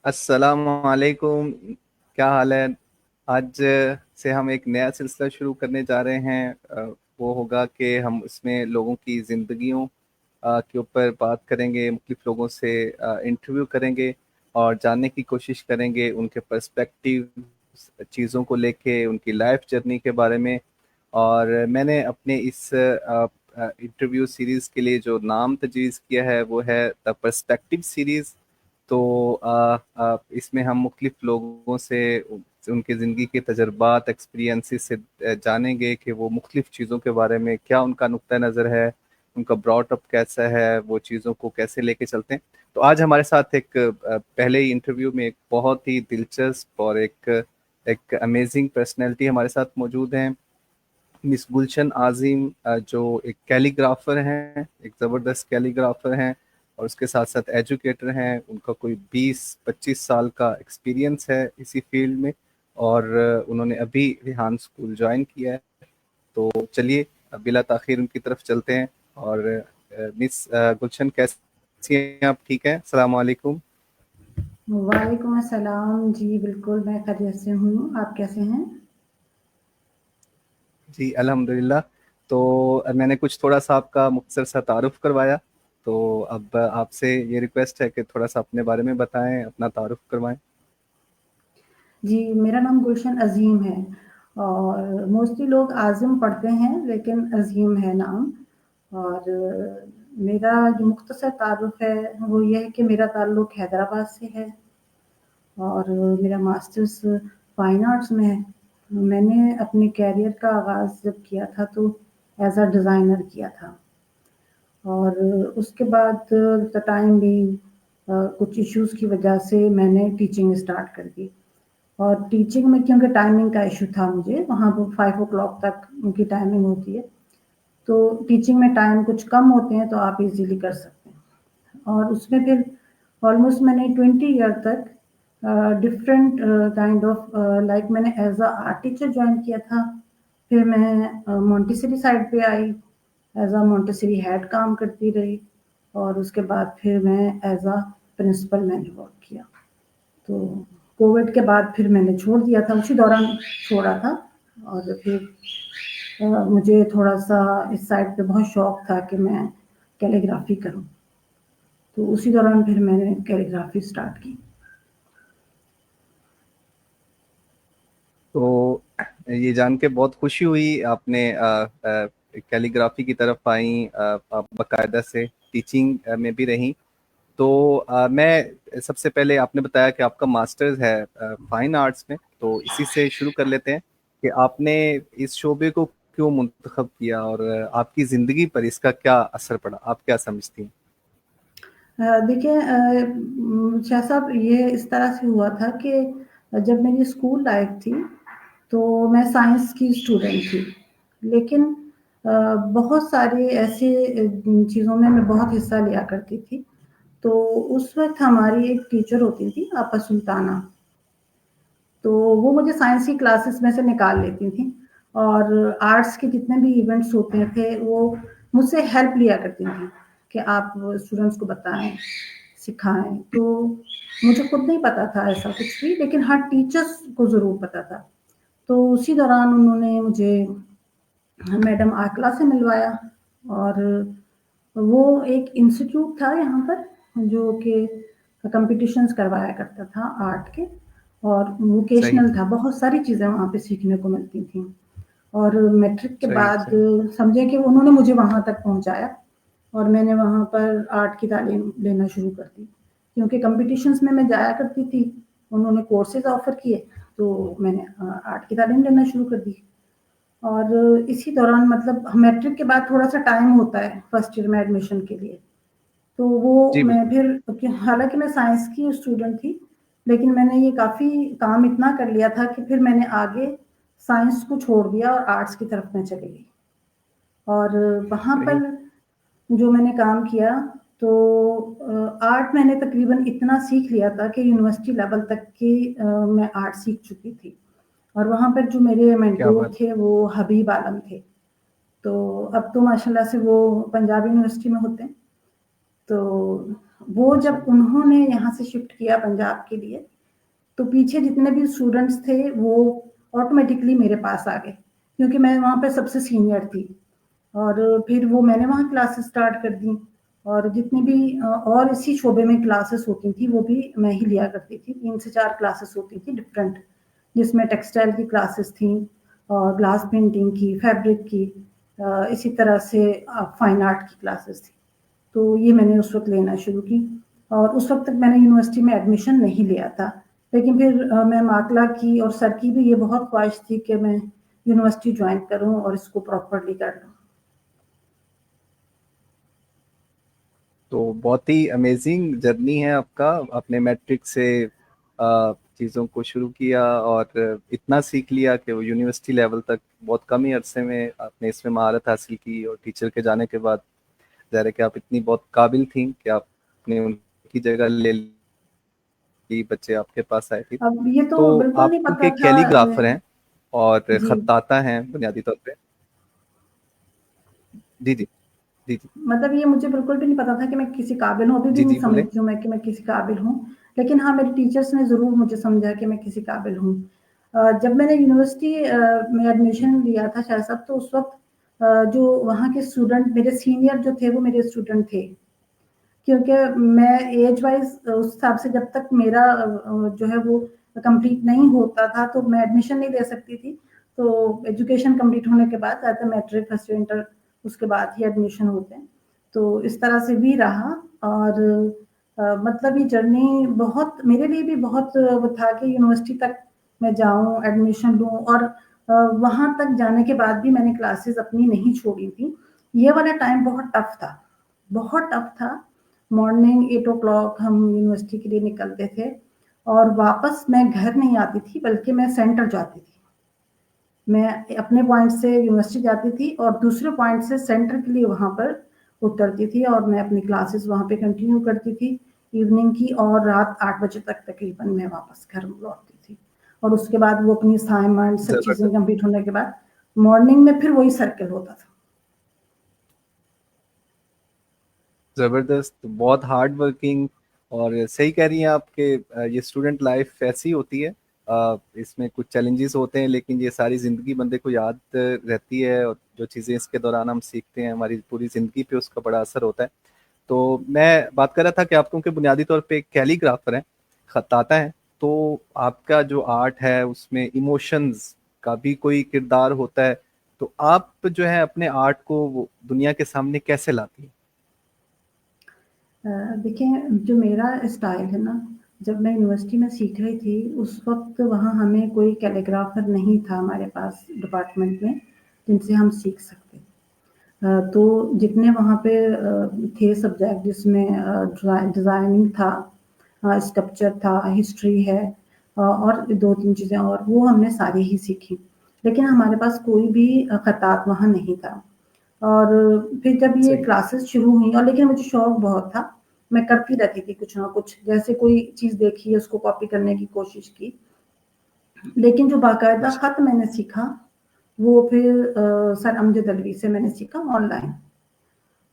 अस्सलाम वालेकुम। क्या हाल है? आज से हम एक नया सिलसिला शुरू करने जा रहे हैं। वो होगा कि हम इसमें लोगों की ज़िंदगियों के ऊपर बात करेंगे, मुख्तलिफ लोगों से इंटरव्यू करेंगे और जानने की कोशिश करेंगे उनके पर्सपेक्टिव, चीज़ों को लेके, उनकी लाइफ जर्नी के बारे में। और मैंने अपने इस इंटरव्यू सीरीज़ के लिए जो नाम तजवीज़ किया है वो है द पर्सपेक्टिव सीरीज़। तो इसमें हम मुख्तलिफ लोगों से उनके ज़िंदगी के तजर्बात, एक्सपीरियंसेस से जानेंगे कि वो मुख्तलिफ चीज़ों के बारे में क्या उनका नुक्ता नज़र है, उनका ब्रॉट अप कैसा है, वो चीज़ों को कैसे लेके चलते हैं। तो आज हमारे साथ एक पहले ही इंटरव्यू में एक बहुत ही दिलचस्प और एक एक अमेजिंग पर्सनैलिटी हमारे साथ मौजूद हैं, मिस गुलशन आज़िम, जो एक कैलीग्राफर हैं, एक ज़बरदस्त कैलीग्राफर हैं और उसके साथ साथ एजुकेटर हैं। उनका कोई 20-25 साल का एक्सपीरियंस है इसी फील्ड में और उन्होंने अभी रिहान स्कूल ज्वाइन किया है। तो चलिए बिला ताखीर उनकी तरफ चलते हैं। और मिस गुलशन, कैसी हैं आप? ठीक हैं? अस्सलाम वालेकुम। वालेकुम अस्सलाम जी, बिल्कुल मैं खैरियत से हूँ। आप कैसे हैं? जी अल्हम्दुलिल्लाह। तो मैंने कुछ थोड़ा सा आपका मुख्तसर सा तारुफ करवाया, तो अब आपसे ये रिक्वेस्ट है कि थोड़ा सा अपने बारे में बताएं, अपना तारुफ करवाएं। जी, मेरा नाम गुलशन अज़ीम है और मोस्टली लोग आज़िम पढ़ते हैं, लेकिन अज़ीम है नाम। और मेरा जो मुख्तसर तारुफ़ है, वो ये है कि मेरा ताल्लुक़ हैदराबाद से है और मेरा मास्टर्स फ़ाइन आर्ट्स में है। मैंने अपने करियर का आगाज़ जब किया था, तो एज़ अ डिज़ाइनर किया था। और उसके बाद द टाइम बीइंग कुछ इश्यूज़ की वजह से मैंने टीचिंग स्टार्ट कर दी। और टीचिंग में क्योंकि टाइमिंग का इश्यू था मुझे, वहाँ पे 5 ओ क्लॉक तक उनकी टाइमिंग होती है, तो टीचिंग में टाइम कुछ कम होते हैं, तो आप इज़िली कर सकते हैं। और उसमें फिर ऑलमोस्ट मैंने 20 ईयर तक डिफरेंट काइंड ऑफ लाइक मैंने as a art teacher join किया था। फिर मैं मोंटेसरी साइड पे आई, एज़ अ मोंटेसरी हेड काम करती रही और उसके बाद फिर मैं एज़ अ प्रिंसिपल मैंने वर्क किया। तो कोविड के बाद फिर मैंने छोड़ दिया था, उसी दौरान छोड़ा था। और फिर मुझे थोड़ा-सा इस साइड पे बहुत शौक था कि मैं कैलीग्राफ़ी करूँ, तो उसी दौरान फिर मैंने कैलीग्राफ़ी स्टार्ट की। तो ये जान के बहुत खुशी हुई आपने कैलीग्राफी की तरफ आई, आप बाकायदा से टीचिंग में भी रही। तो मैं सबसे पहले, आपने बताया कि आपका मास्टर्स है फाइन आर्ट्स में, तो इसी से शुरू कर लेते हैं कि आपने इस शोबे को क्यों मुंतखब किया और आपकी ज़िंदगी पर इसका क्या असर पड़ा, आप क्या समझती हैं? देखिए शाह साहब, ये इस तरह से हुआ था कि जब मेरी स्कूल लाइफ थी, तो मैं साइंस की स्टूडेंट थी। लेकिन बहुत सारे ऐसे चीज़ों में मैं बहुत हिस्सा लिया करती थी। तो उस वक़्त हमारी एक टीचर होती थी, आपा सुल्ताना। तो वो मुझे साइंस की क्लासेस में से निकाल लेती थीं और आर्ट्स के जितने भी इवेंट्स होते थे, वो मुझसे हेल्प लिया करती थीं कि आप स्टूडेंट्स को बताएँ, सिखाएँ। तो मुझे खुद नहीं पता था ऐसा कुछ भी, लेकिन हाँ, टीचर्स को ज़रूर पता था। तो उसी दौरान उन्होंने मुझे मैडम आकला से मिलवाया और वो एक इंस्टीट्यूट था यहाँ पर, जो कि कॉम्पिटिशन्स करवाया करता था आर्ट के, और सही। वोकेशनल था। बहुत सारी चीज़ें वहाँ पे सीखने को मिलती थीं। और मैट्रिक के सही बाद सही। समझे कि उन्होंने मुझे वहाँ तक पहुँचाया और मैंने वहाँ पर आर्ट की तालीम लेना शुरू कर दी। क्योंकि कॉम्पिटिशन्स में मैं जाया करती थी, उन्होंने कोर्सेज़ ऑफ़र किए, तो मैंने आर्ट की तालीम लेना शुरू कर दी। और इसी दौरान मतलब मैट्रिक के बाद थोड़ा-सा टाइम होता है फर्स्ट ईयर में एडमिशन के लिए। तो वो जी मैं बिल्कुल। फिर हालाँकि मैं साइंस की स्टूडेंट थी, लेकिन मैंने ये काफ़ी काम इतना कर लिया था कि फिर मैंने आगे साइंस को छोड़ दिया और आर्ट्स की तरफ मैं चली गई। और वहाँ सही। पर जो मैंने काम किया, तो आर्ट मैंने तकरीबन इतना सीख लिया था कि यूनिवर्सिटी लेवल तक की मैं आर्ट सीख चुकी थी। और वहाँ पर जो मेरे क्या मेंटोर बात। थे, वो हबीब आलम थे। तो अब तो माशाल्लाह से वो पंजाब यूनिवर्सिटी में होते हैं। तो وہ جب انہوں نے یہاں سے شفٹ کیا پنجاب کے لیے تو پیچھے جتنے بھی اسٹوڈنٹس تھے وہ آٹومیٹکلی میرے پاس آ گئے کیونکہ میں وہاں پہ سب سے سینئر تھی. اور پھر وہ میں نے وہاں کلاسز اسٹارٹ کر دیں اور جتنی بھی اور اسی شعبے میں کلاسز ہوتی تھیں وہ بھی میں ہی لیا کرتی تھی. 3 سے 4 کلاسز ہوتی تھی ڈفرینٹ, جس میں ٹیکسٹائل کی کلاسز تھیں اور گلاس پینٹنگ کی, فیبرک کی, اسی طرح سے فائن آرٹ کی کلاسز تھی. تو یہ میں نے اس وقت لینا شروع کی اور اس وقت تک میں نے یونیورسٹی میں ایڈمیشن نہیں لیا تھا. لیکن پھر میں ماکلا کی اور سر کی بھی یہ بہت خواہش تھی کہ میں یونیورسٹی جوائن کروں اور اس کو پراپرلی کر لوں. تو بہت ہی امیزنگ جرنی ہے آپ کا. آپ نے میٹرک سے چیزوں کو شروع کیا اور اتنا سیکھ لیا کہ وہ یونیورسٹی لیول تک بہت کم ہی عرصے میں آپ نے اس میں مہارت حاصل کی, اور ٹیچر کے جانے کے بعد ظاہر ہے کہ آپ اتنی بہت قابل تھیں کہ آپ نے ان کی جگہ لے لی, بچے آپ کے پاس آئے تھے. اب یہ تو تو بالکل آپ نہیں چونکہ پتا تھا. کیلی گرافر ہیں اور جی خطاطہ ہیں بنیادی طور پہ. جی جی جی جی مطلب یہ مجھے بالکل بھی نہیں پتا تھا کہ میں کسی قابل ہوں, ابھی بھی جی نہیں جی بولیں. سمجھتی ہوں میں کہ میں کسی قابل ہوں. لیکن ہاں میرے ٹیچرس نے ضرور مجھے سمجھا کہ میں کسی قابل ہوں. جب میں نے یونیورسٹی میں ایڈمیشن لیا تھا شاہ صاحب تو اس وقت جو وہاں کے اسٹوڈنٹ میرے سینئر جو تھے وہ میرے اسٹوڈنٹ تھے, کیونکہ میں ایج وائز اس حساب سے جب تک میرا جو ہے وہ کمپلیٹ نہیں ہوتا تھا تو میں ایڈمیشن نہیں لے سکتی تھی. تو ایجوکیشن کمپلیٹ ہونے کے بعد آتا میٹرک فرسٹ انٹر اس کے بعد ہی ایڈمیشن ہوتے ہیں. تو اس طرح سے بھی رہا اور مطلب یہ جرنی بہت میرے لیے بھی بہت وہ تھا کہ یونیورسٹی تک میں جاؤں, ایڈمیشن لوں, اور وہاں تک جانے کے بعد بھی میں نے کلاسز اپنی نہیں چھوڑی تھی. یہ والا ٹائم بہت ٹف تھا, بہت ٹف تھا. مارننگ 8 o'clock ہم یونیورسٹی کے لیے نکلتے تھے اور واپس میں گھر نہیں آتی تھی بلکہ میں سینٹر جاتی تھی. میں اپنے پوائنٹ سے یونیورسٹی جاتی تھی اور دوسرے پوائنٹ سے سینٹر کے لیے وہاں پر اترتی تھی اور میں اپنی کلاسز وہاں پہ کنٹینیو کرتی تھی ایوننگ کی, اور رات 8 بجے تک تقریباً میں واپس گھر لوٹتی تھی. اور اس کے بعد وہ اپنی اسائنمنٹ سب چیزیں زبردست کمپلیٹ ہونے کے بعد مارننگ میں پھر وہی سرکل ہوتا تھا. زبردست, بہت ہارڈ ورکنگ. اور صحیح کہہ رہی ہیں آپ کہ یہ اسٹوڈنٹ لائف ایسی ہوتی ہے, اس میں کچھ چیلنجز ہوتے ہیں لیکن یہ ساری زندگی بندے کو یاد رہتی ہے, اور جو چیزیں اس کے دوران ہم سیکھتے ہیں ہماری پوری زندگی پہ اس کا بڑا اثر ہوتا ہے. تو میں بات کر رہا تھا کہ آپ کیونکہ بنیادی طور پہ کیلی گرافر ہیں, خطاطہ ہیں, تو آپ کا جو آرٹ ہے اس میں ایموشنز کا بھی کوئی کردار ہوتا ہے. تو آپ جو ہے اپنے آرٹ کو وہ دنیا کے سامنے کیسے لاتی ہیں؟ دیکھیں جو میرا اسٹائل ہے نا, جب میں یونیورسٹی میں سیکھ رہی تھی اس وقت وہاں ہمیں کوئی کیلیگرافر نہیں تھا ہمارے پاس ڈپارٹمنٹ میں جن سے ہم سیکھ سکتے. تو جتنے وہاں پہ تھے سبجیکٹ جس میں ڈیزائننگ تھا, اسکلپچر تھا, ہسٹری ہے, اور 2-3 چیزیں اور وہ ہم نے ساری ہی سیکھی. لیکن ہمارے پاس کوئی بھی خطاط وہاں نہیں تھا. اور پھر جب یہ صحیح. کلاسز شروع ہوئیں, اور لیکن مجھے شوق بہت تھا, میں کرتی رہتی تھی کچھ نہ کچھ, جیسے کوئی چیز دیکھی اس کو کاپی کرنے کی کوشش کی. لیکن جو باقاعدہ خط میں نے سیکھا وہ پھر سر امجد علوی سے میں نے سیکھا آن لائن.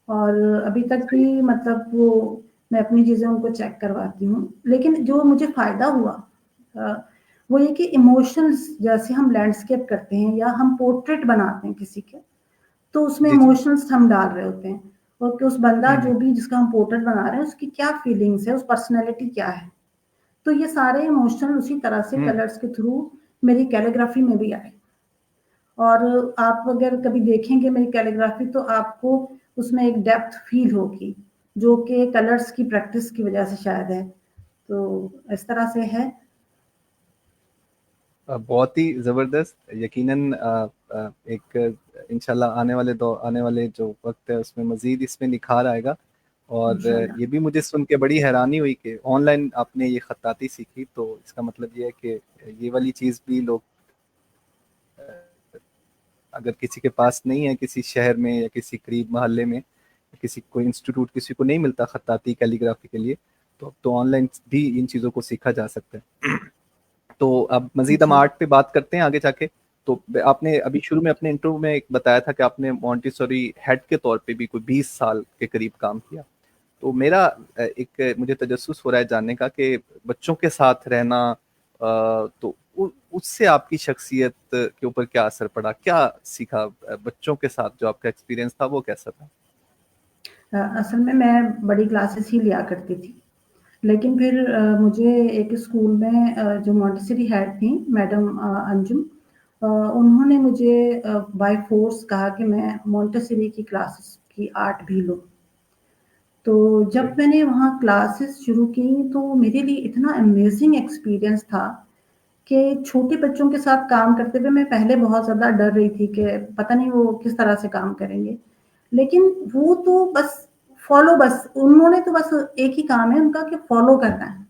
اور ابھی تک بھی صحیح. مطلب وہ میں اپنی چیزیں ان کو چیک کرواتی ہوں. لیکن جو مجھے فائدہ ہوا وہ یہ کہ ایموشنز جیسے ہم لینڈسکیپ کرتے ہیں یا ہم پورٹریٹ بناتے ہیں کسی کے, تو اس میں جی جی. ایموشنز ہم ڈال رہے ہوتے ہیں, اور کہ اس بندہ ہوں جو بھی جس کا ہم پورٹریٹ بنا رہے ہیں اس کی کیا فیلنگس ہے, اس پرسنالٹی کیا ہے. تو یہ سارے ایموشن اسی طرح سے ہوں کلرز کے تھرو میری کیلیگرافی میں بھی آئے. اور آپ اگر کبھی دیکھیں گے میری کیلیگرافی تو آپ کو اس میں ایک ڈیپتھ فیل ہوگی جو کہ کلرز کی پریکٹس کی وجہ سے شاید ہے. تو اس طرح سے ہے. بہت ہی زبردست. یقیناً ایک انشاءاللہ آنے والے جو وقت ہے اس میں مزید اس میں نکھار آئے گا. اور انشاءاللہ. یہ بھی مجھے سن کے بڑی حیرانی ہوئی کہ آن لائن آپ نے یہ خطاطی سیکھی, تو اس کا مطلب یہ ہے کہ یہ والی چیز بھی لوگ اگر کسی کے پاس نہیں ہے کسی شہر میں یا کسی قریب محلے میں, کسی کوئی انسٹیٹیوٹ کسی کو نہیں ملتا خطاطی کیلیگرافی کے لیے, تو آن لائن بھی ان چیزوں کو سیکھا جا سکتا ہے. تو اب مزید ہم جی آرٹ پہ بات کرتے ہیں آگے جا کے. تو آپ نے ابھی شروع میں اپنے انٹرویو میں بتایا تھا کہ آپ نے مونٹیسوری ہیڈ کے طور پہ بھی کوئی 20 سال کے قریب کام کیا. تو मेरा एक मुझे तजस्सुस हो रहा है जानने का कि बच्चों के साथ रहना, तो उससे आपकी शख्सियत के ऊपर क्या असर पड़ा, क्या सीखा बच्चों के साथ, जो आपका एक्सपीरियंस था वो कैसा था? असल में मैं बड़ी क्लासेस ही लिया करती थी, लेकिन फिर मुझे एक स्कूल में जो मॉन्टेसरी हेड थी मैडम अंजुम, उन्होंने मुझे बाय फोर्स कहा कि मैं मॉन्टेसरी की क्लासेस की आर्ट भी लूँ। तो जब सही। मैंने वहाँ क्लासेस शुरू की तो मेरे लिए इतना अमेजिंग एक्सपीरियंस था कि छोटे बच्चों के साथ काम करते हुए मैं पहले बहुत ज़्यादा डर रही थी कि पता नहीं वो किस तरह से काम करेंगे। लेकिन वो तो बस बस उन्होंने तो बस एक ही काम है उनका कि फॉलो करना है।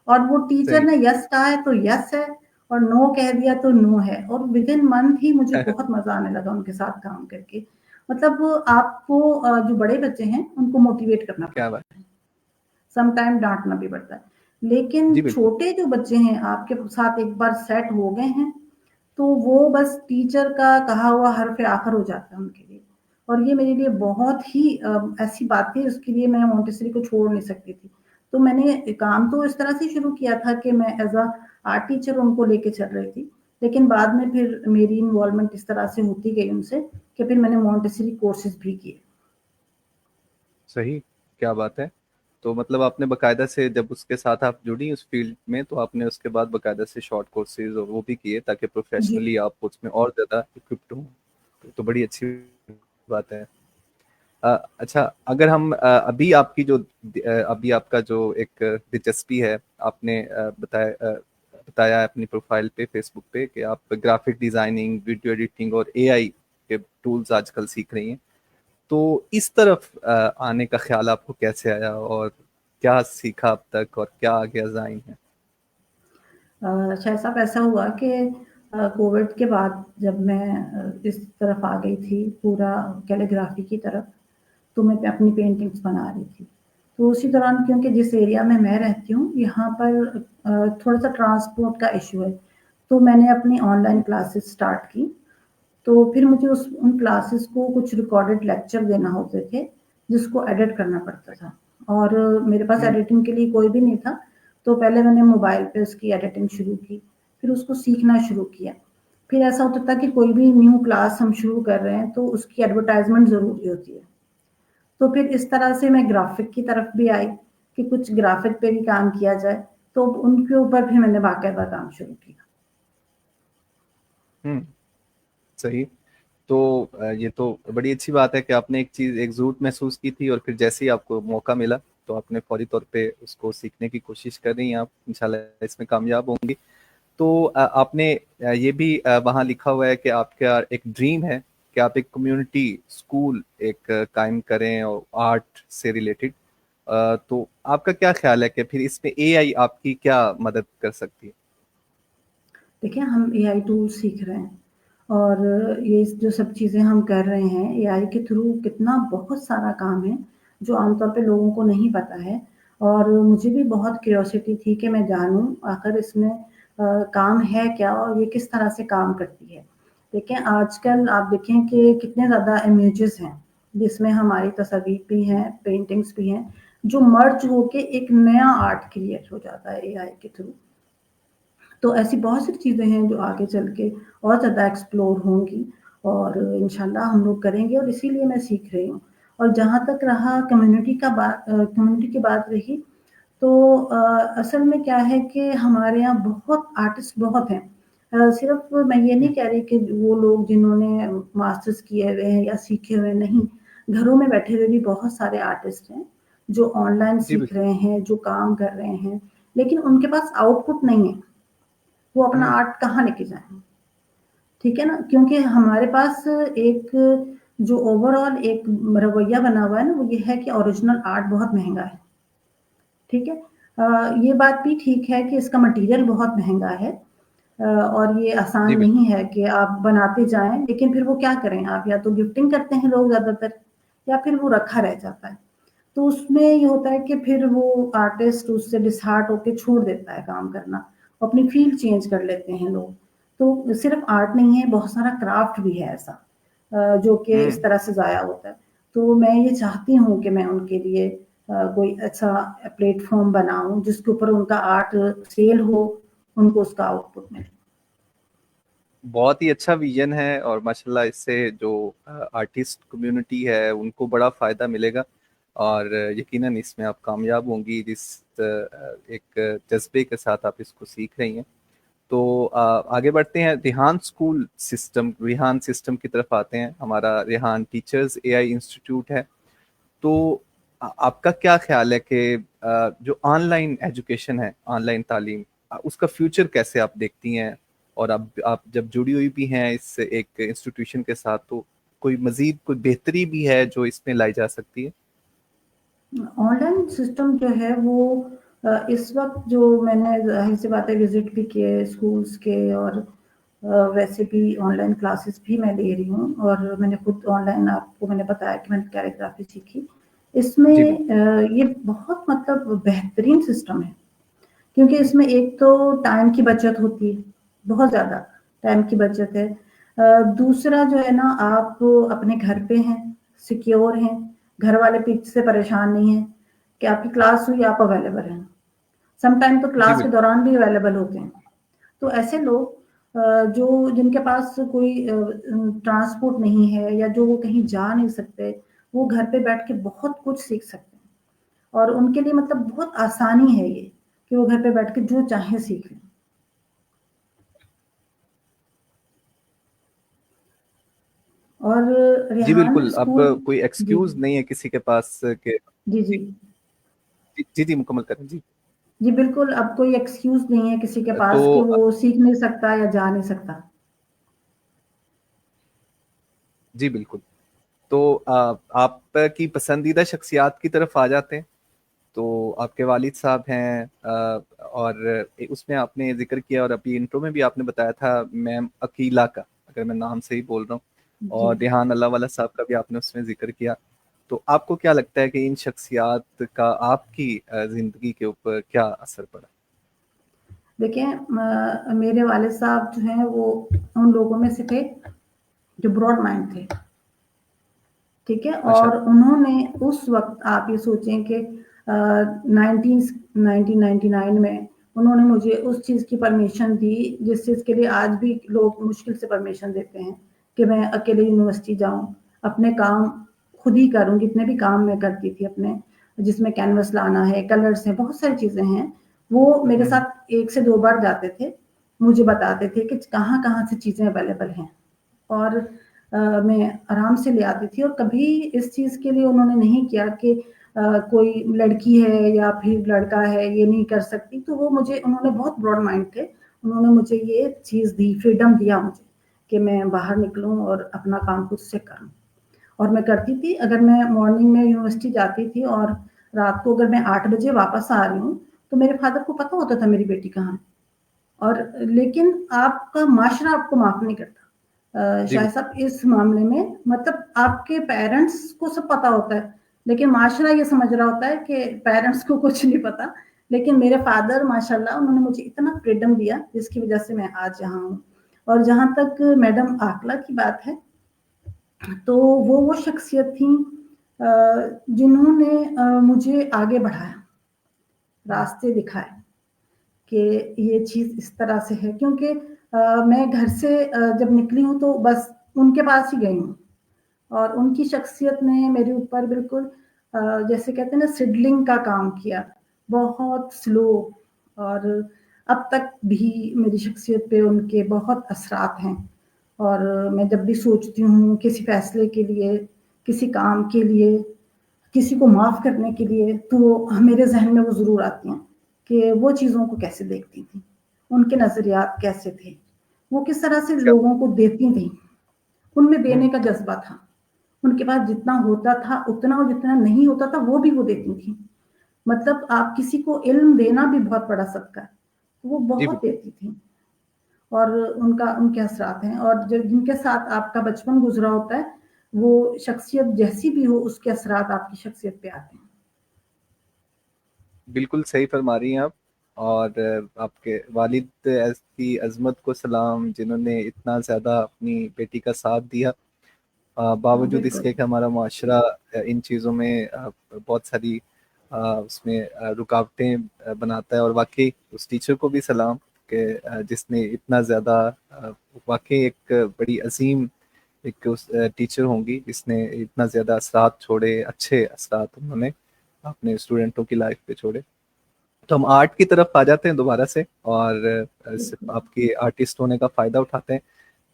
और वो टीचर सही। ने यस कहा है तो यस है, और नो कह दिया तो नो है, और विद इन मंथ ही मुझे बहुत मजा आने लगा उनके साथ काम करके। मतलब आपको जो बड़े बच्चे हैं उनको मोटिवेट करना क्या बात। पड़ता है, सम टाइम डांटना भी पड़ता है, लेकिन जी बिल्कुल। छोटे जो बच्चे हैं आपके साथ एक बार सेट हो गए हैं तो वो बस टीचर का कहा हुआ हरफ आखिर हो जाता है उनके लिए। और ये मेरे लिए बहुत ही ऐसी बात थी, उसके लिए मैं मोंटेसरी को छोड़ नहीं सकती थी। तो मैंने काम तो इस तरह से शुरू किया था कि मैं एज अ आर्ट टीचर उनको लेके चल रही थी, लेकिन बाद में फिर मेरी इन्वॉल्वमेंट इस तरह से होती गई उनसे कि फिर मैंने मोंटेसरी कोर्सेज भी किए। सही। क्या बात है। तो मतलब आपने बकायदा से जब उसके साथ आप जुड़ी उस फील्ड में, तो आपने उसके बाद बकायदा से शॉर्ट कोर्सेज और वो भी किए ताकि जी। प्रोफेशनली आप उसमें और ज़्यादा इक्विप्ड हों। तो बड़ी अच्छी बात है। अच्छा, अगर हम अभी आपकी जो अभी आपका जो एक दिलचस्पी है, आपने बताया अपनी प्रोफाइल पे फेसबुक पे कि आप ग्राफिक डिजाइनिंग, वीडियो एडिटिंग और एआई के टूल्स आजकल सीख रही हैं। तो इस तरफ आने का ख्याल आपको कैसे आया, और क्या सीखा अब तक, और क्या आगे अज़ाइन है? अच्छा साहब, ऐसा हुआ कि कोविड के बाद जब मैं इस तरफ आ गई थी पूरा कैलीग्राफी की तरफ, तो मैं अपनी पेंटिंग्स बना रही थी। तो उसी दौरान क्योंकि जिस एरिया में मैं रहती हूँ यहाँ पर थोड़ा सा ट्रांसपोर्ट का इशू है, तो मैंने अपनी ऑनलाइन क्लासेस स्टार्ट की। तो फिर मुझे उस उन क्लासेस को कुछ रिकॉर्डेड लेक्चर देना होते थे, जिसको एडिट करना पड़ता था, और मेरे पास हम्म। एडिटिंग के लिए कोई भी नहीं था। तो पहले मैंने मोबाइल पे उसकी एडिटिंग शुरू की, फिर उसको सीखना शुरू किया। फिर ऐसा होता था कि कोई भी न्यू क्लास हम शुरू कर रहे हैं तो उसकी एडवर्टाइजमेंट ज़रूरी होती है। तो फिर इस तरह से मैं ग्राफिक की तरफ भी आई कि कुछ ग्राफिक पे भी काम किया जाए, तो उनके ऊपर भी मैंने बाकायदा काम शुरू किया। हम्म। सही। तो ये तो बड़ी अच्छी बात है कि आपने एक चीज़, एक ज़रूरत महसूस की थी, और फिर जैसे ही आपको मौका मिला तो आपने फौरी तौर पे उसको सीखने की कोशिश कर रही हैं। आप इंशाल्लाह इसमें कामयाब होंगी। तो आपने ये भी वहाँ लिखा हुआ है कि आपका एक ड्रीम है कि आप एक कम्युनिटी स्कूल एक कायम करें और आर्ट से रिलेटेड। तो आपका क्या ख्याल है कि फिर इसमें एआई आपकी क्या मदद कर सकती है? देखिए, हम एआई टूल्स सीख रहे हैं, और ये जो सब चीज़ें हम कर रहे हैं एआई के थ्रू, कितना बहुत सारा काम है जो आमतौर पे लोगों को नहीं पता है। और मुझे भी बहुत क्यूरियोसिटी थी कि मैं जानूँ आखिर इसमें काम है क्या और ये किस तरह से काम करती है। देखिए, आजकल आप देखें कि कितने ज़्यादा इमेजेस हैं, जिसमें हमारी तस्वीर भी हैं, पेंटिंग्स भी हैं, जो मर्ज होके एक नया आर्ट क्रिएट हो जाता है एआई के थ्रू। तो ऐसी बहुत सी चीज़ें हैं जो आगे चल के और ज़्यादा एक्सप्लोर होंगी, और इंशाल्लाह हम लोग करेंगे, और इसीलिए मैं सीख रही हूँ। और जहाँ तक रहा कम्युनिटी की बात रही, तो असल में क्या है कि हमारे यहाँ बहुत आर्टिस्ट बहुत हैं। सिर्फ मैं ये नहीं हम्म। कह रही कि वो लोग जिन्होंने मास्टर्स किए हुए हैं या सीखे हुए नहीं, घरों में बैठे हुए भी बहुत सारे आर्टिस्ट हैं जो ऑनलाइन जी सीख बिल्कुल। रहे हैं, जो काम कर रहे हैं, लेकिन उनके पास आउटपुट नहीं है। वो अपना हम्म। आर्ट कहाँ लेके जाएँ? ठीक है ना? क्योंकि हमारे पास एक जो ओवरऑल एक रवैया बना हुआ है ना, वो ये है कि ओरिजिनल आर्ट बहुत महँगा है, ठीक है? ये बात भी ठीक है कि इसका मटीरियल बहुत महँगा है, और ये आसान जी बिल्कुल। नहीं है कि आप बनाते जाएँ, लेकिन फिर वो क्या करें आप, या तो गिफ्टिंग करते हैं लोग ज़्यादातर, या फिर वो रखा रह जाता है। तो उसमें ये होता है कि फिर वो आर्टिस्ट उससे डिसहार्ट होके छोड़ देता है काम करना, अपनी फील्ड चेंज कर लेते हैं लोग। तो सिर्फ आर्ट नहीं है, बहुत सारा क्राफ्ट भी है ऐसा जो कि इस हम्म। तरह से ज़ाया होता है। तो मैं ये चाहती हूँ कि मैं उनके लिए कोई अच्छा प्लेटफॉर्म बनाऊं जिसके ऊपर उनका आर्ट सेल हो, उनको उसका आउटपुट मिले। बहुत ही अच्छा विजन है और माशाल्लाह इससे जो आर्टिस्ट कम्युनिटी है उनको बड़ा फ़ायदा मिलेगा और यकीनन इसमें आप कामयाब होंगी जिस एक जज्बे के साथ आप इसको सीख रही हैं। तो आगे बढ़ते हैं, रिहान सिस्टम की तरफ आते हैं। हमारा रिहान टीचर्स एआई इंस्टीट्यूट है। तो आपका क्या ख्याल है कि जो ऑनलाइन एजुकेशन है, ऑनलाइन तालीम, उसका फ्यूचर कैसे आप देखती हैं? और आप जब जुड़ी हुई भी हैं इस एक इंस्टीट्यूशन के साथ, तो कोई मजीद कोई बेहतरी भी है जो इसमें लाई जा सकती है? ऑनलाइन सिस्टम जो है वो इस वक्त जो मैंने जाहिर सी बात है विजिट भी किए स्कूल्स के, और वैसे भी ऑनलाइन क्लासेस भी मैं ले रही हूँ, और मैंने खुद ऑनलाइन आपको मैंने बताया कि मैंने कैलीग्राफी सीखी। जी इसमें बिल्कुल। ये बहुत मतलब बेहतरीन सिस्टम है, क्योंकि इसमें एक तो टाइम की बचत होती है, बहुत ज़्यादा टाइम की बचत है। दूसरा जो है ना, आप अपने घर पे हैं, सिक्योर हैं, घर वाले पीछे से परेशान नहीं हैं कि आपकी क्लास हुई आप अवेलेबल हैं। सम टाइम तो जी क्लास के बिल्कुल। दौरान भी अवेलेबल होते हैं। तो ऐसे लोग जो जिनके पास कोई ट्रांसपोर्ट नहीं है या जो वो कहीं जा नहीं सकते, वो घर पे बैठ के बहुत कुछ सीख सकते हैं, और उनके लिए मतलब बहुत आसानी है ये कि वो घर पे बैठ के जो चाहे सीख लें। और जी रेहान बिल्कुल, अब स्कूल। कोई जी एक्सक्यूज नहीं है किसी के पास कि जी जी जी जी, जी मुकम्मल करें जी। जी बिल्कुल, अब कोई एक्सक्यूज नहीं है किसी के तो पास कि वो सीख नहीं सकता या जा नहीं सकता। जी बिल्कुल। तो आपकी पसंदीदा शख्सियात की तरफ आ जाते हैं। तो आपके वालिद साहब हैं, और उसमें आपने जिक्र किया और अभी इंट्रो में भी आपने बताया था मैम अकीला का, अगर मैं नाम सही बोल रहा हूँ, जी और रेहान अल्लाह वाला साहब का भी आपने उसमें जिक्र किया। तो आपको क्या लगता है कि इन शख्सियात का आपकी ज़िंदगी के ऊपर क्या असर पड़ा? देखिए, मेरे वालिद साहब जो हैं वो उन लोगों में से थे जो ब्रॉड माइंड थे, ठीक है। और माशाल्लाह। उन्होंने उस वक्त, आप ये सोचें कि 1999 में उन्होंने मुझे उस चीज़ की परमिशन दी जिस चीज़ के लिए आज भी लोग मुश्किल से परमिशन देते हैं, कि मैं अकेले यूनिवर्सिटी जाऊं, अपने काम खुद ही करूं। जितने भी काम मैं करती थी अपने, जिसमें कैनवस लाना है, कलर्स हैं, बहुत सारी चीज़ें हैं, वो मेरे हम्म। साथ 1 से 2 बार जाते थे, मुझे बताते थे कि कहाँ कहाँ से चीज़ें अवेलेबल हैं, और मैं आराम से ले आती थी। और कभी इस चीज़ के लिए उन्होंने नहीं किया कि कोई लड़की है या फिर लड़का है ये नहीं कर सकती। तो वो मुझे, उन्होंने बहुत ब्रॉड माइंड थे, उन्होंने मुझे ये चीज़ दी, फ्रीडम दिया मुझे कि मैं बाहर निकलूं और अपना काम खुद से करूं। और मैं करती थी। अगर मैं मॉर्निंग में यूनिवर्सिटी जाती थी और रात को अगर मैं 8 बजे वापस आ रही हूँ, तो मेरे फादर को पता होता था मेरी बेटी कहाँ है। और लेकिन आपका माशरा आपको माफ नहीं करता। जी शायद साहब इस मामले में मतलब आपके पेरेंट्स को सब पता होता है, लेकिन माशरा ये समझ रहा होता है कि पेरेंट्स को कुछ नहीं पता। लेकिन मेरे फादर माशाल्लाह उन्होंने मुझे इतना फ्रीडम दिया जिसकी वजह से मैं आज यहाँ हूँ। और जहाँ तक मैडम आकला की बात है, तो वो शख्सियत थी जिन्होंने मुझे आगे बढ़ाया, रास्ते दिखाए कि ये चीज़ इस तरह से है। क्योंकि मैं घर से जब निकली हूँ तो बस उनके पास ही गई हूँ, और उनकी शख्सियत ने मेरे ऊपर बिल्कुल जैसे कहते हैं ना सिडलिंग का काम किया, बहुत स्लो। और अब तक भी मेरी शख्सियत पे उनके बहुत असरात हैं। और मैं जब भी सोचती हूँ किसी फैसले के लिए, किसी काम के लिए, किसी को माफ़ करने के लिए, तो मेरे जहन में वो ज़रूर आती हैं कि वो चीज़ों को कैसे देखती थी, उनके नज़रियात कैसे थे, वो किस तरह से क्या? लोगों को देती थी। उनमें देने हम्म। का जज्बा था, उनके पास जितना होता था उतना, और जितना नहीं होता था वो भी वो देती थी। मतलब आप किसी को इल्म देना भी बहुत बड़ा सदका है, वो जी बहुत बिल्कुल। देती थी। और उनका उनके असरात हैं, और जो जिनके साथ आपका बचपन गुजरा होता है, वो शख्सियत जैसी भी हो उसके असरात आपकी शख्सियत पे आते हैं। बिल्कुल सही फरमा रही हैं आप। और आपके वालिद की अजमत को सलाम, जिन्होंने इतना ज़्यादा अपनी बेटी का साथ दिया, हाँ बावजूद बिल्कुल। इसके कि हमारा माशरा इन चीज़ों में बहुत सारी اس میں رکاوٹیں بناتا ہے. اور واقعی اس ٹیچر کو بھی سلام کہ جس نے اتنا زیادہ واقعی ایک بڑی عظیم ایک ٹیچر ہوں گی جس نے اتنا زیادہ اثرات چھوڑے, اچھے اثرات انہوں نے اپنے اسٹوڈنٹوں کی لائف پہ چھوڑے. تو ہم آرٹ کی طرف آ جاتے ہیں دوبارہ سے, اور صرف آپ کے آرٹسٹ ہونے کا فائدہ اٹھاتے ہیں.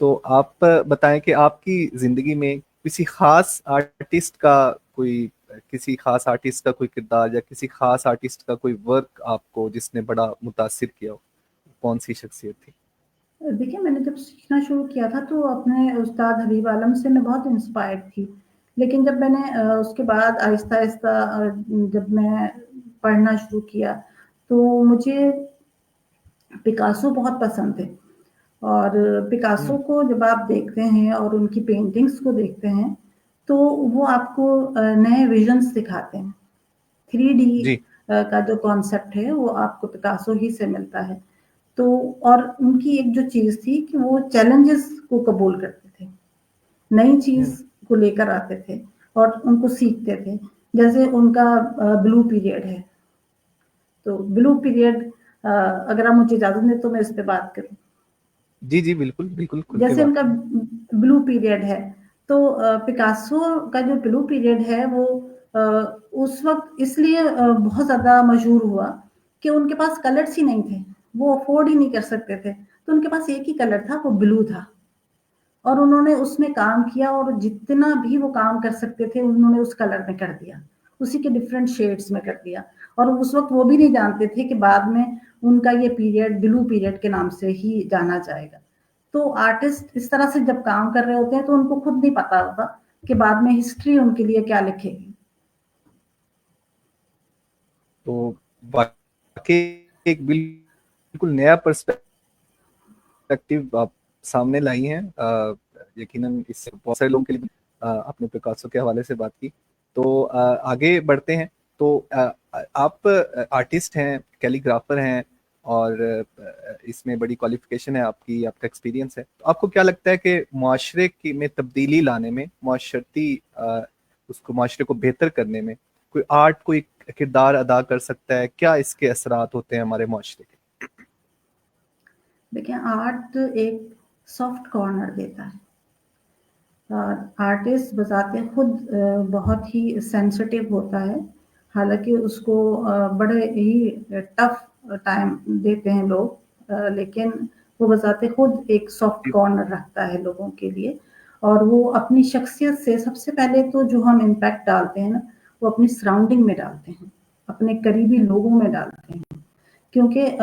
تو آپ بتائیں کہ آپ کی زندگی میں کسی خاص آرٹسٹ کا کوئی کسی خاص آرٹسٹ کا کوئی کردار یا کسی خاص آرٹسٹ کا کوئی ورک آپ کو جس نے بڑا متاثر کیا ہو, کون سی شخصیت تھی؟ دیکھیے میں نے جب سیکھنا شروع کیا تھا تو اپنے استاد حبیب عالم سے میں بہت انسپائر تھی. لیکن جب میں نے اس کے بعد آہستہ آہستہ جب میں پڑھنا شروع کیا تو مجھے پکاسو بہت پسند تھے. اور پکاسو کو جب آپ دیکھتے ہیں اور ان کی پینٹنگز کو دیکھتے ہیں تو وہ آپ کو نئے ویژنس دکھاتے ہیں. 3D جی کا جو کانسیپٹ ہے وہ آپ کو پکاسو ہی سے ملتا ہے. تو اور ان کی ایک جو چیز تھی کہ وہ چیلنجز کو قبول کرتے تھے, نئی چیز کو لے کر آتے تھے اور ان کو سیکھتے تھے. جیسے ان کا بلو پیریڈ ہے, تو بلو پیریڈ اگر آپ مجھے اجازت دیں تو میں اس پہ بات کروں. جی جی بالکل بالکل کھل کے جیسے ان بات کا کریں. بلو پیریڈ ہے تو پکاسو کا جو بلو پیریڈ ہے وہ اس وقت اس لیے بہت زیادہ مشہور ہوا کہ ان کے پاس کلرس ہی نہیں تھے, وہ افورڈ ہی نہیں کر سکتے تھے, تو ان کے پاس ایک ہی کلر تھا, وہ بلو تھا. اور انہوں نے اس میں کام کیا اور جتنا بھی وہ کام کر سکتے تھے انہوں نے اس کلر میں کر دیا, اسی کے ڈفرینٹ شیڈز میں کر دیا. اور اس وقت وہ بھی نہیں جانتے تھے کہ بعد میں ان کا یہ پیریڈ بلو پیریڈ کے نام سے ہی جانا جائے گا. تو آرٹسٹ اس طرح سے جب کام کر رہے ہوتے ہیں تو ان کو خود نہیں پتا ہوتا کہ بعد میں ہسٹری ان کے لیے کیا لکھے گی. تو واقعی ایک بالکل نیا پرسپیکٹو آپ سامنے لائی ہیں. یقیناً اس سے بہت سارے لوگوں کے لیے آپ نے پکاسو کے حوالے سے بات کی. تو آگے بڑھتے ہیں. تو آپ آرٹسٹ ہیں, کیلیگرافر ہیں, اور اس میں بڑی کوالیفیکیشن ہے آپ کی, آپ کا ایکسپیرینس ہے. تو آپ کو کیا لگتا ہے کہ معاشرے میں تبدیلی لانے میں, معاشرتی اس کو معاشرے کو بہتر کرنے میں کوئی آرٹ کوئی کردار ادا کر سکتا ہے؟ کیا اس کے اثرات ہوتے ہیں ہمارے معاشرے کے؟ دیکھیں آرٹ ایک سافٹ کارنر دیتا ہے. آرٹسٹ بذات خود بہت ہی سینسٹیو ہوتا ہے, حالانکہ اس کو بڑے ہی ٹف ٹائم دیتے ہیں لوگ, لیکن وہ بذات خود ایک سافٹ کارنر رکھتا ہے لوگوں کے لیے. اور وہ اپنی شخصیت سے سب سے پہلے تو جو ہم امپیکٹ ڈالتے ہیں نا وہ اپنی سراؤنڈنگ میں ڈالتے ہیں, اپنے قریبی لوگوں میں ڈالتے ہیں. کیونکہ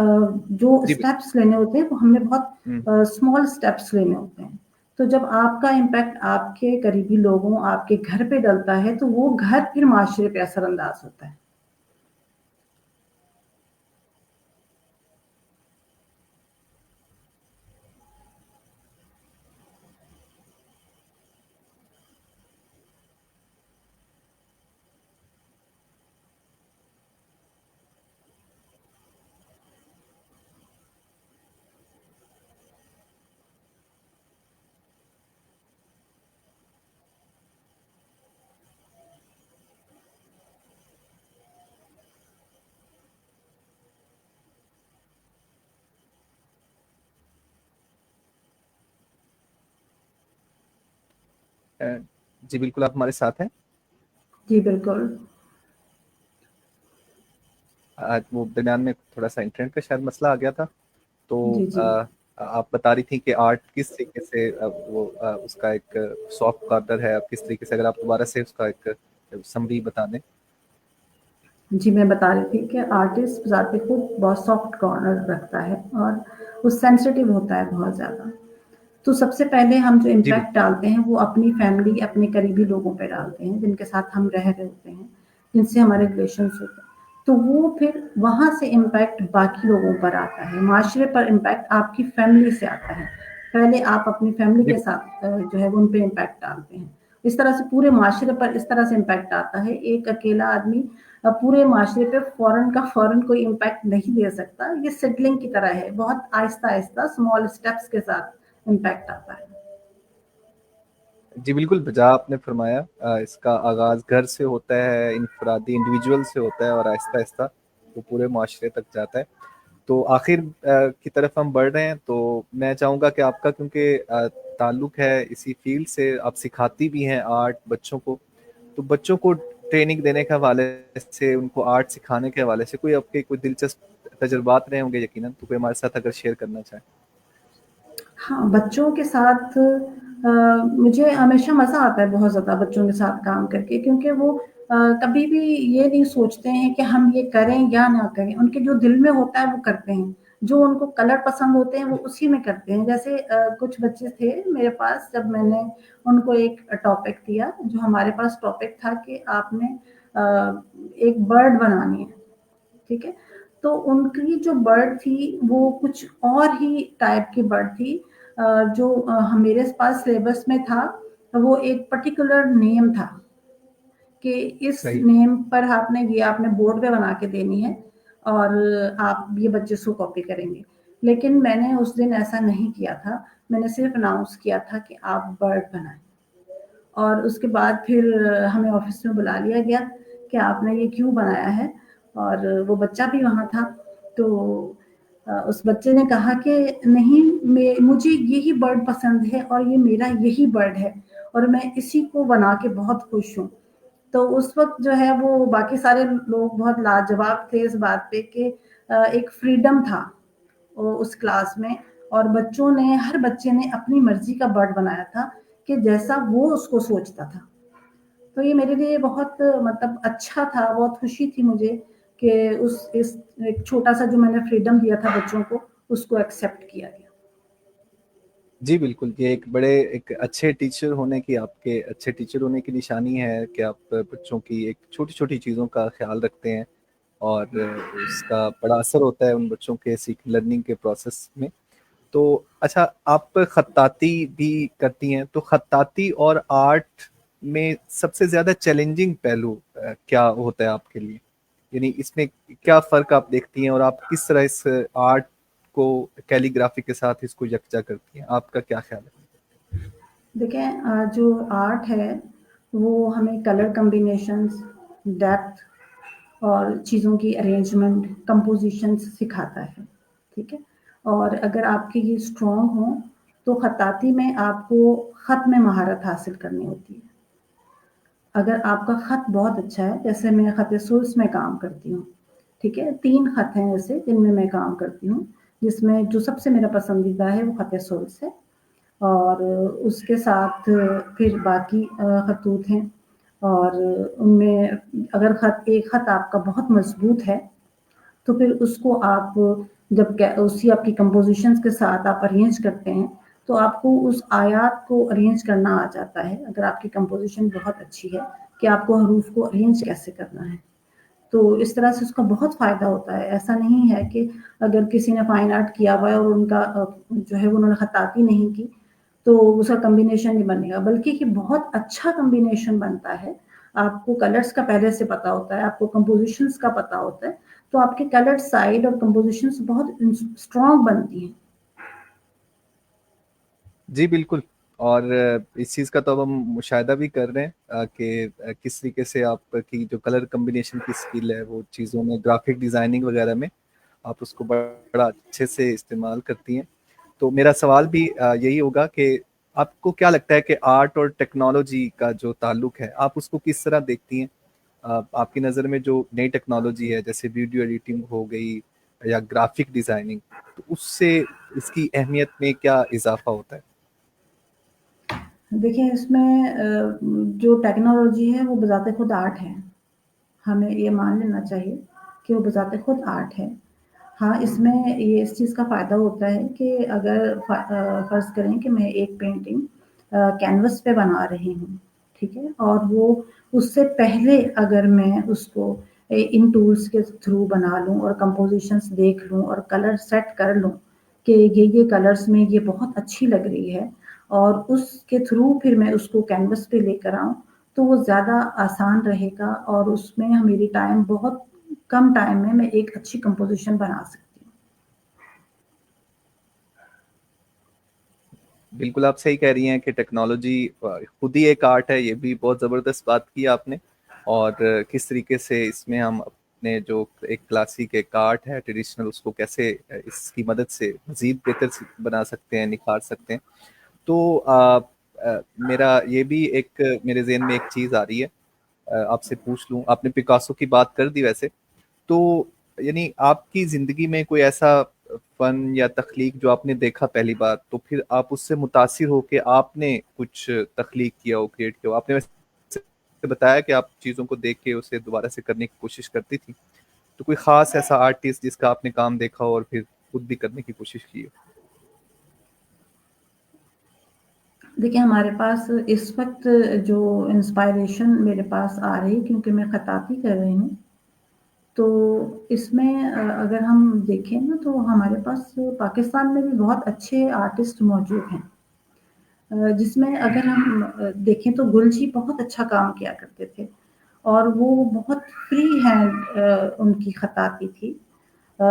جو جی اسٹیپس لینے ہوتے ہیں وہ ہمیں بہت بالکل. اسمال اسٹیپس لینے ہوتے ہیں. تو جب آپ کا امپیکٹ آپ کے قریبی لوگوں, آپ کے گھر پہ ڈلتا ہے تو وہ گھر پھر معاشرے پہ اثر انداز ہوتا ہے. جی بالکل آپ ہمارے ساتھ ہیں. جی بالکل. آج وہ درمیان میں تھوڑا سا انٹرنیٹ کا شاید مسئلہ آ گیا تھا. تو جی جی آپ بتا رہی تھیں کہ آرٹ کس طریقے سے وہ اس کا ایک سافٹ کارنر ہے, کس طریقے سے, اگر آپ دوبارہ سے اس کا ایک سمری بتا دیں. جی میں بتا رہی تھی کہ آرٹسٹ ذات خود بہت سافٹ کارنر رکھتا ہے اور وہ سینسٹیو ہوتا ہے بہت زیادہ. تو سب سے پہلے ہم جو جی امپیکٹ ڈالتے ہیں وہ اپنی فیملی, اپنے قریبی لوگوں پہ ڈالتے ہیں جن کے ساتھ ہم رہ رہے ہوتے ہیں, جن سے ہمارے ریلیشنس ہوتے ہیں. تو وہ پھر وہاں سے امپیکٹ باقی لوگوں پر آتا ہے. معاشرے پر امپیکٹ آپ کی فیملی سے آتا ہے. پہلے آپ اپنی فیملی جی کے ساتھ جو ہے ان پہ امپیکٹ ڈالتے ہیں, اس طرح سے پورے معاشرے پر اس طرح سے امپیکٹ آتا ہے. ایک اکیلا آدمی پورے معاشرے پہ فوراً کوئی امپیکٹ نہیں دے سکتا. یہ سیٹلنگ کی طرح ہے, بہت آہستہ آہستہ اسمال اسٹیپس کے ساتھ امپیکٹ آتا ہے. जी बिल्कुल, बजा आपने फरमाया। इसका आगाज़ घर से होता है, इनफरादी इंडिविजुअल से होता है और आहिस्ता-आहिस्ता वो पूरे मुआशरे तक जाता है। तो आखिर की तरफ हम बढ़ रहे हैं, तो मैं चाहूँगा कि आपका क्योंकि ताल्लुक है इसी फील्ड से, आप सिखाती भी हैं आर्ट बच्चों को, तो बच्चों को ट्रेनिंग देने के हवाले से, उनको आर्ट सिखाने के हवाले से कोई आपके कोई दिलचस्प तजुर्बात रहे होंगे यकीनन, तो कोई हमारे साथ अगर शेयर करना चाहें? हाँ, बच्चों के साथ मुझे हमेशा मज़ा आता है बहुत ज़्यादा बच्चों के साथ काम करके, क्योंकि वो कभी भी ये नहीं सोचते हैं कि हम ये करें या ना करें, उनके जो दिल में होता है वो करते हैं, जो उनको कलर पसंद होते हैं वो उसी में करते हैं। जैसे कुछ बच्चे थे मेरे पास, जब मैंने उनको एक टॉपिक दिया, जो हमारे पास टॉपिक था कि आपने एक बर्ड बनानी है, ठीक है? तो उनकी जो बर्ड थी वो कुछ और ही टाइप की बर्ड थी, जो मेरे पास सिलेबस में था, वो एक पर्टिकुलर नेम था कि इस सही। नेम पर आपने बोर्ड पे बना के देनी है और आप ये बच्चे उसको कॉपी करेंगे। लेकिन मैंने उस दिन ऐसा नहीं किया था, मैंने सिर्फ अनाउंस किया था कि आप बर्ड बनाएँ। और उसके बाद फिर हमें ऑफिस में बुला लिया गया कि आपने ये क्यों बनाया है, और वो बच्चा भी वहाँ था। तो उस बच्चे ने कहा कि नहीं, मुझे यही बर्ड पसंद है और ये मेरा यही बर्ड है और मैं इसी को बना के बहुत खुश हूँ। तो उस वक्त जो है वो बाकी सारे लोग बहुत लाजवाब थे इस बात पे कि एक फ्रीडम था उस क्लास में, और हर बच्चे ने अपनी मर्जी का बर्ड बनाया था कि जैसा वो उसको सोचता था। तो ये मेरे लिए बहुत मतलब अच्छा था, बहुत खुशी थी मुझे कि उस इस एक छोटा-सा जो मैंने फ्रीडम दिया था बच्चों को, उसको एक्सेप्ट किया गया। जी बिल्कुल, ये एक अच्छे टीचर होने की, आपके अच्छे टीचर होने की निशानी है कि आप बच्चों की एक छोटी-छोटी चीज़ों का ख़्याल रखते हैं और उसका बड़ा असर होता है उन बच्चों के लर्निंग के प्रोसेस में। तो अच्छा, आप खत्ताती भी करती हैं, तो खत्ताती और आर्ट में सबसे ज़्यादा चैलेंजिंग पहलू क्या होता है आपके लिए? यानी इसमें क्या फ़र्क आप देखती हैं और आप किस तरह इस आर्ट को कैलीग्राफी के साथ इसको यकजा करती हैं? आपका क्या ख़्याल है? देखें, जो आर्ट है वो हमें कलर कॉम्बिनेशंस, डेप्थ और चीज़ों की अरेंजमेंट, कंपोजिशंस सिखाता है, ठीक है? और अगर आपके ये स्ट्रॉन्ग हो तो खत्ताती में आपको ख़त में महारत हासिल करनी होती है। अगर आपका ख़त बहुत अच्छा है, जैसे मैं ख़त सुल्स में काम करती हूँ, ठीक है? 3 ख़त हैं ऐसे जिनमें मैं काम करती हूँ, जिसमें जो सबसे मेरा पसंदीदा है वो ख़त सुल्स है, और उसके साथ फिर बाकी ख़तूत हैं, और उनमें अगर एक ख़त आपका बहुत मज़बूत है, तो फिर उसको आप जब उसी आपकी कंपोजिशंस के साथ आप अरेंज करते हैं, तो आपको उस आयात को अरेंज करना आ जाता है, अगर आपकी कंपोजिशन बहुत अच्छी है, कि आपको हरूफ को अरेंज कैसे करना है। तो इस तरह से उसका बहुत फ़ायदा होता है। ऐसा नहीं है कि अगर किसी ने फ़ाइन आर्ट किया हुआ है और उनका जो है उन्होंने खत्ताती नहीं की, तो उसका कॉम्बिनेशन नहीं बनेगा, बल्कि कि बहुत अच्छा कॉम्बिनेशन बनता है। आपको कलर्स का पहले से पता होता है, आपको कंपोज़िशंस का पता होता है, तो आपके कलर साइड और कंपोज़िशंस बहुत स्ट्रॉन्ग बनती हैं। जी बिल्कुल। और इस चीज़ का तो अब हम मुशाहिदा भी कर रहे हैं कि किस तरीके से आपकी जो कलर कॉम्बिनेशन की स्किल है, वो चीज़ों में ग्राफिक डिज़ाइनिंग वगैरह में आप उसको बड़ा अच्छे से इस्तेमाल करती हैं। तो मेरा सवाल भी यही होगा कि आपको क्या लगता है कि आर्ट और टेक्नोलॉजी का जो ताल्लुक है, आप उसको किस तरह देखती हैं? आपकी नज़र में जो नई टेक्नोलॉजी है, जैसे वीडियो एडिटिंग हो गई या ग्राफिक डिज़ाइनिंग, तो उससे इसकी अहमियत में क्या इज़ाफ़ा होता है? देखिए, इसमें जो टेक्नोलॉजी है वो बज़ाते खुद आर्ट है। हमें ये मान लेना चाहिए कि वो बज़ाते खुद आर्ट है। हाँ, इसमें ये इस चीज़ का फ़ायदा होता है कि अगर फ़र्ज़ करें कि मैं एक पेंटिंग कैनवस पे बना रही हूँ, ठीक है? और वो उससे पहले अगर मैं उसको इन टूल्स के थ्रू बना लूँ और कंपोज़िशंस देख लूँ और कलर सेट कर लूँ कि ये कलर्स में ये बहुत अच्छी लग रही है, और उसके थ्रू फिर मैं उसको कैनवस पे लेकर आऊँ, तो वो ज़्यादा आसान रहेगा और उसमें मेरी टाइम बहुत कम टाइम में मैं एक अच्छी कंपोज़िशन बना सकती हूँ। بالकुल आप सही कह रही हैं कि टेक्नोलॉजी खुद ही एक आर्ट है, ये भी बहुत ज़बरदस्त बात की आपने। और किस तरीके से इसमें हम अपने जो एक क्लासिक एक आर्ट है ट्रेडिशनल, उसको कैसे इसकी मदद से मज़ीद बेहतर बना सकते हैं, निखार सकते हैं। तो मेरा ये भी एक मेरे ज़हन में एक चीज़ आ रही है, आपसे पूछ लूँ, आपने पिकासो की बात कर दी वैसे, तो यानी आपकी ज़िंदगी में कोई ऐसा फ़न या तख्लीक जो आपने देखा पहली बार, तो फिर आप उससे मुतासिर होके आपने कुछ तख्लीक किया हो, क्रिएट किया हो? आपने वैसे बताया कि आप चीज़ों को देख के उसे दोबारा से करने की कोशिश करती थी। तो कोई ख़ास ऐसा आर्टिस्ट जिसका आपने काम देखा हो और फिर खुद भी करने की कोशिश की हो? देखिए, हमारे पास इस वक़्त जो इंस्पायरेशन मेरे पास आ रही है, क्योंकि मैं ख़त्ताती कर रही हूँ, तो इसमें अगर हम देखें ना, तो हमारे पास पाकिस्तान में भी बहुत अच्छे आर्टिस्ट मौजूद हैं। जिसमें अगर हम देखें तो गुल जी बहुत अच्छा काम किया करते थे, और वो बहुत फ्री हैंड उनकी खताती थी। अ,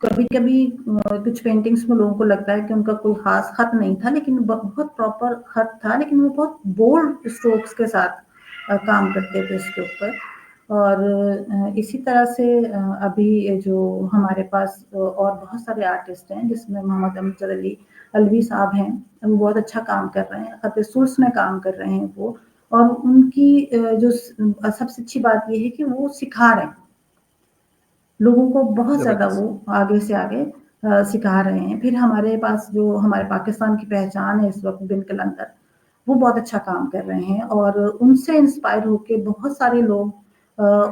कभी-कभी कुछ पेंटिंग्स में लोगों को लगता है कि उनका कोई ख़ास ख़त नहीं था, लेकिन बहुत प्रॉपर ख़त था, लेकिन वो बहुत बोल्ड स्ट्रोक्स के साथ काम करते थे उसके ऊपर। और इसी तरह से अभी जो हमारे पास और बहुत सारे आर्टिस्ट हैं, जिसमें मोहम्मद अमजद अली अलवी साहब हैं, वो बहुत अच्छा काम कर रहे हैं, ख़त सुर्स में काम कर रहे हैं वो। और उनकी जो सबसे अच्छी बात ये है कि वो सिखा रहे हैं। लोगों को बहुत ज़्यादा ज़बरदस्त। वो आगे से आगे सिखा रहे हैं। फिर हमारे पास जो हमारे पाकिस्तान की पहचान है इस वक़्त, बिन कलंदर, वो बहुत अच्छा काम कर रहे हैं, और उनसे इंस्पायर होके बहुत सारे लोग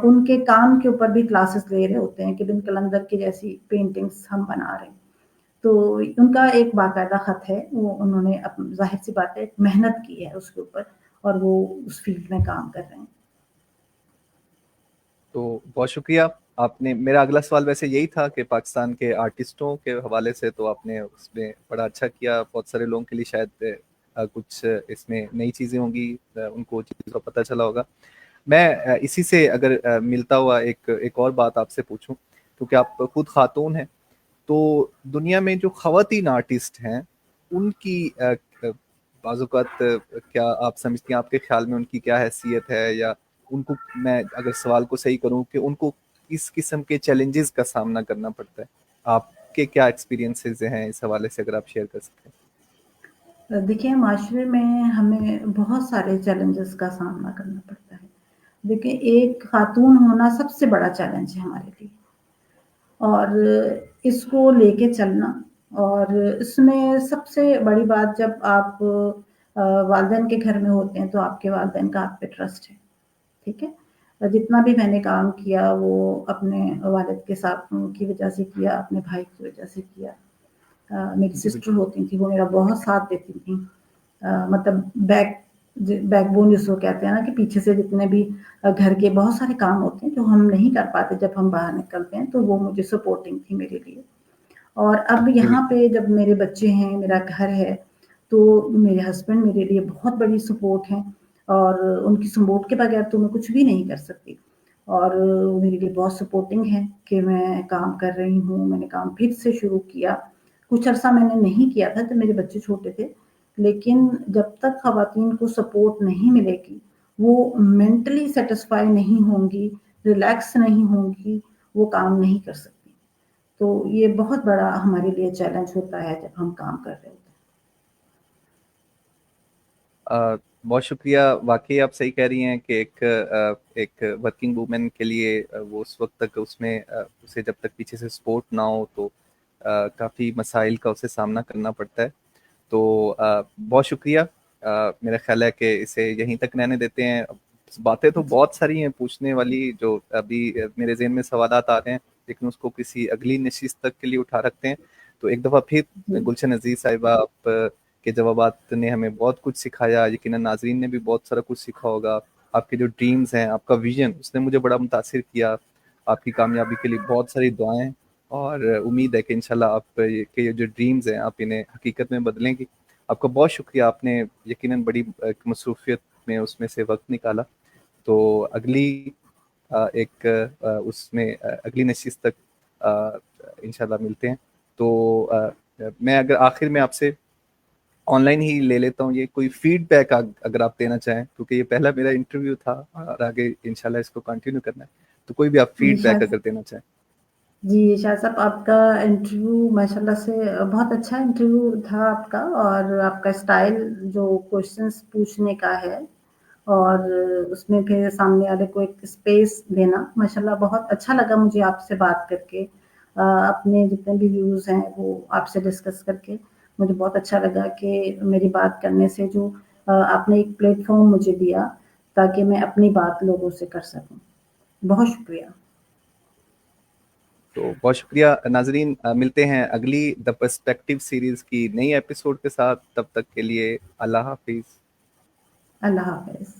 उनके काम के ऊपर भी क्लासेस ले रहे होते हैं कि बिन कलंदर की जैसी पेंटिंग्स हम बना रहे हैं। तो उनका एक बाकायदा ख़त है, वो उन्होंने ज़ाहिर-सी बात है मेहनत की है उसके ऊपर, और वो उस फ़ील्ड में काम कर रहे हैं। तो बहुत शुक्रिया। आपने, मेरा अगला सवाल वैसे यही था कि पाकिस्तान के आर्टिस्टों के हवाले से तो आपने उसमें बड़ा अच्छा किया। बहुत सारे लोगों के लिए शायद कुछ इसमें नई चीज़ें होंगी, उनको चीज़ों का पता चला होगा। मैं इसी से अगर मिलता हुआ एक एक और बात आपसे पूछूं, क्योंकि आप खुद खातून हैं, तो दुनिया में जो ख़वातीन आर्टिस्ट हैं उनकी बाज़-औक़ात क्या आप समझती हैं, आपके ख़्याल में उनकी क्या हैसियत है, या उनको, मैं अगर सवाल को सही करूं, कि उनको किस किस्म के चैलेंजेस का सामना करना पड़ता है? आपके क्या एक्सपीरियंसेस हैं इस हवाले से, अगर आप शेयर कर सकें? देखिए, माशरे में हमें बहुत सारे चैलेंजेस का सामना करना पड़ता है। देखिए, एक खातून होना सबसे बड़ा चैलेंज है हमारे लिए, और इसको लेके चलना, और इसमें सबसे बड़ी बात, जब आप वालिदैन के घर में होते हैं, तो आपके वालिदैन का आप पे ट्रस्ट है, ठीक है? जितना भी मैंने काम किया वो अपने वालिद के साथ की वजह से किया, अपने भाई की वजह से किया। मेरी जी सिस्टर बिल्कुल। होती थी, वो मेरा बहुत साथ देती थी। मतलब बैकबोन जिसको कहते हैं ना, कि पीछे से जितने भी घर के बहुत सारे काम होते हैं जो हम नहीं कर पाते जब हम बाहर निकलते हैं, तो वो मुझे सपोर्टिंग थी मेरे लिए। और अब जी यहाँ बिल्कुल। पे जब मेरे बच्चे हैं, मेरा घर है, तो मेरे हस्बैंड मेरे लिए बहुत बड़ी सपोर्ट हैं, और उनकी सपोर्ट के बगैर तो मैं कुछ भी नहीं कर सकती। और मेरे लिए बहुत सपोर्टिंग है कि मैं काम कर रही हूँ, मैंने काम फिर से शुरू किया। कुछ अरसा मैंने नहीं किया था जब मेरे बच्चे छोटे थे, लेकिन जब तक ख़वातीन को सपोर्ट नहीं मिलेगी, वो मेंटली सैटिस्फाई नहीं होंगी, रिलैक्स नहीं होंगी, वो काम नहीं कर सकती। तो ये बहुत बड़ा हमारे लिए चैलेंज होता है जब हम काम कर रहे होते हैं। बहुत शुक्रिया। वाकई आप सही कह रही हैं कि एक वर्किंग वूमेन के लिए वो उस वक्त तक उसमें उसे जब तक पीछे से सपोर्ट ना हो, तो काफ़ी मसाइल का उसे सामना करना पड़ता है। तो बहुत शुक्रिया। मेरा ख्याल है कि इसे यहीं तक रहने देते हैं। बातें तो जी, बहुत सारी हैं पूछने वाली, जो अभी मेरे ज़हन में सवालात आ रहे हैं, लेकिन उसको किसी अगली नशिस्त तक के लिए उठा रखते हैं। तो एक दफ़ा फिर जी, गुलशन अजीज़ साहिबा, आप के जवाबात ने हमें बहुत कुछ सिखाया, यकीनन नाज़रीन ने भी बहुत सारा कुछ सीखा होगा। आपके जो ड्रीम्स हैं, आपका विज़न, उसने मुझे बड़ा मुतासिर किया। आपकी कामयाबी के लिए बहुत सारी दुआएँ, और उम्मीद है कि इंशाल्लाह आप ये जो ड्रीम्स हैं, आप इन्हें हकीकत में बदलेंगी। आपका बहुत शुक्रिया, आपने यकीनन बड़ी मसरूफ़ियत में उसमें से वक़्त निकाला। तो अगली उसमें अगली नशिस्त तक इंशाल्लाह मिलते हैं। तो मैं अगर आखिर में आपसे آن لائن ہی لے لیتا ہوں یہ، کوئی فیڈ بیک اگر آپ دینا چاہیں، کیونکہ یہ پہلا میرا انٹرویو تھا اور آگے انشاءاللہ اس کو کنٹینیو کرنا ہے، تو کوئی بھی آپ جی فیڈ بیک شاید اگر دینا چاہیں۔ جی شاہ صاحب، آپ کا انٹرویو ماشاء اللہ سے بہت اچھا انٹرویو تھا آپ کا، اور آپ کا اسٹائل جو کوشچنس پوچھنے کا ہے اور اس میں پھر سامنے والے کو ایک اسپیس دینا، ماشاء اللہ بہت اچھا لگا مجھے آپ سے بات کر کے، اپنے جتنے بھی ویوز ہیں وہ آپ سے ڈسکس کر کے مجھے بہت اچھا لگا کہ میری بات کرنے سے جو آپ نے ایک پلیٹ فارم مجھے دیا تاکہ میں اپنی بات لوگوں سے کر سکوں۔ بہت شکریہ۔ تو بہت شکریہ ناظرین، ملتے ہیں اگلی دا پرسپیکٹو سیریز کی نئی ایپیسوڈ کے ساتھ، تب تک کے لیے اللہ حافظ۔ اللہ حافظ۔